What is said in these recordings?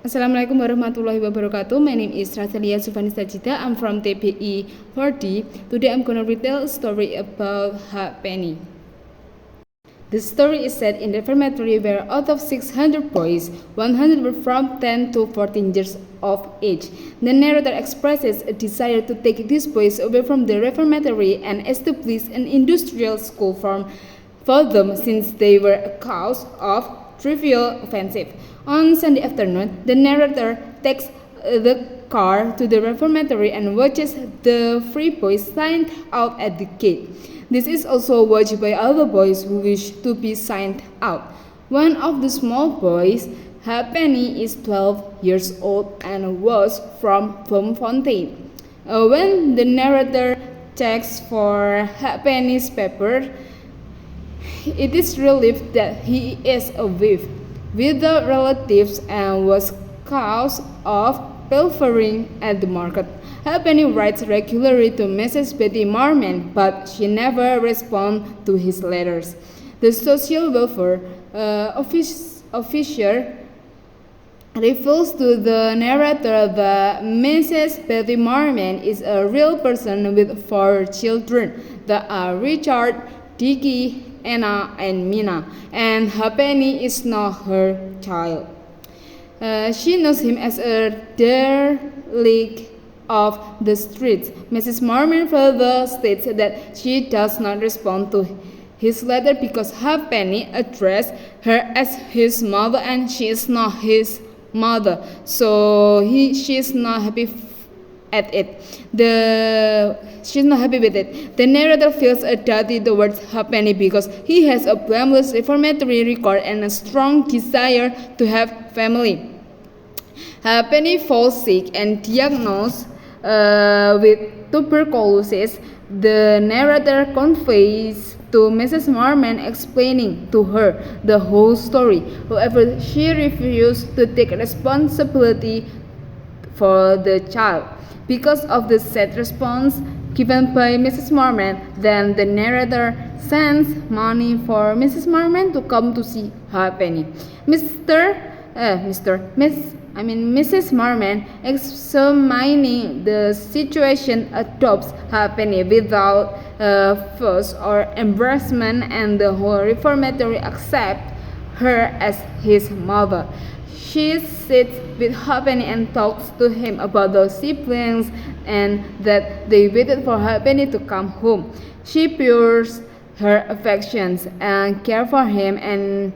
Assalamualaikum warahmatullahi wabarakatuh. My name is Rachelia Zulfani. I'm from TBI-4D. Today I'm gonna retell a story about Penny. The story is set in the reformatory where out of 600 boys, 100 were from 10 to 14 years of age. The narrator expresses a desire to take these boys away from the reformatory and establish an industrial school for them since they were a cause of trivial offensive. On Sunday afternoon, the narrator takes the car to the reformatory and watches the three boys signed out at the gate. This is also watched by other boys who wish to be signed out. One of the small boys, Penny, is 12 years old and was from Bloemfontein. When the narrator checks for Penny's paper, it is relieved that he is a wife without relatives and was cause of pilfering at the market. Penny writes regularly to Mrs. Betty Marmon, but she never responds to his letters. The social welfare officer reveals to the narrator that Mrs. Betty Marmon is a real person with 4 children that are Richard, Dickie, Anna, and Mina, and Penny is not her child. She knows him as a derelict of the streets. Mrs. Marmon further states that she does not respond to his letter because Penny addressed her as his mother and she is not his mother, so she is not happy at it. She's not happy with it. The narrator feels a duty towards Penny because he has a blameless reformatory record and a strong desire to have family. Penny falls sick and diagnosed with tuberculosis. The narrator conveys to Mrs. Marmon, explaining to her the whole story. However, she refused to take responsibility for the child. Because of the sad response given by Mrs. Marmon, then the narrator sends money for Mrs. Marmon to come to see Penny. Mrs. Marmon, examining the situation, adopts Penny without fuss or embarrassment, and the whole reformatory accepts her as his mother. She sits with Penny and talks to him about those siblings and that they waited for Penny to come home. She pours her affections and care for him and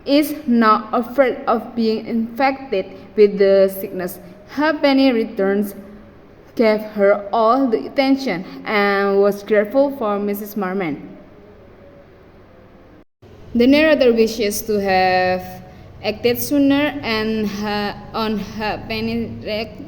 is not afraid of being infected with the sickness. Penny returns, gave her all the attention, and was grateful for Mrs. Marmon. The narrator wishes to have acted sooner and on Penny's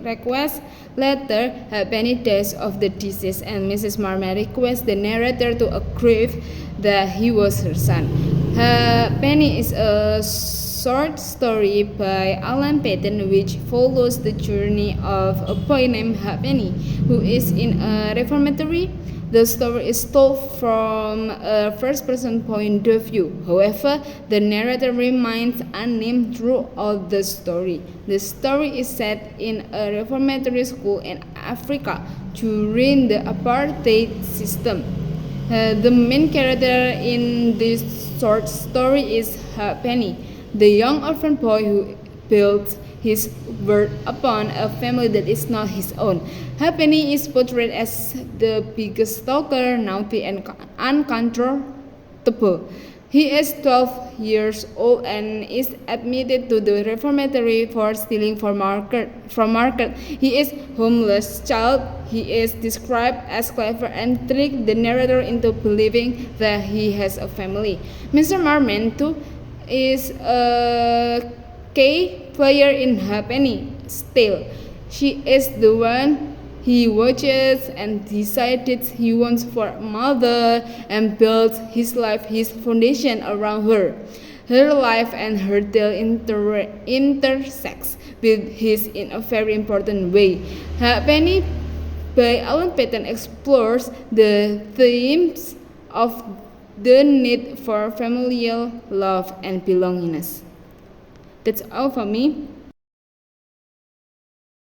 request. Later, Penny dies of the disease and Mrs. Marmon requests the narrator to agree that he was her son. Penny is a short story by Alan Paton which follows the journey of a boy named Penny who is in a reformatory. The story is told from a first-person point of view. However, the narrator remains unnamed throughout the story. The story is set in a reformatory school in Africa during the apartheid system. The main character in this short story is Penny, the young orphan boy who builds his worth upon a family that is not his own. Penny is portrayed as the biggest stalker, naughty and uncontrollable. He is 12 years old and is admitted to the reformatory for stealing from market. He is homeless child. He is described as clever and tricked the narrator into believing that he has a family. Mr. Marmon too is a key player in Penny still. She is the one he watches and decides he wants for a mother and builds his life, his foundation around her. Her life and her tale intersects with his in a very important way. Penny by Alan Paton explores the themes of the need for familial love and belongingness. That's all for me.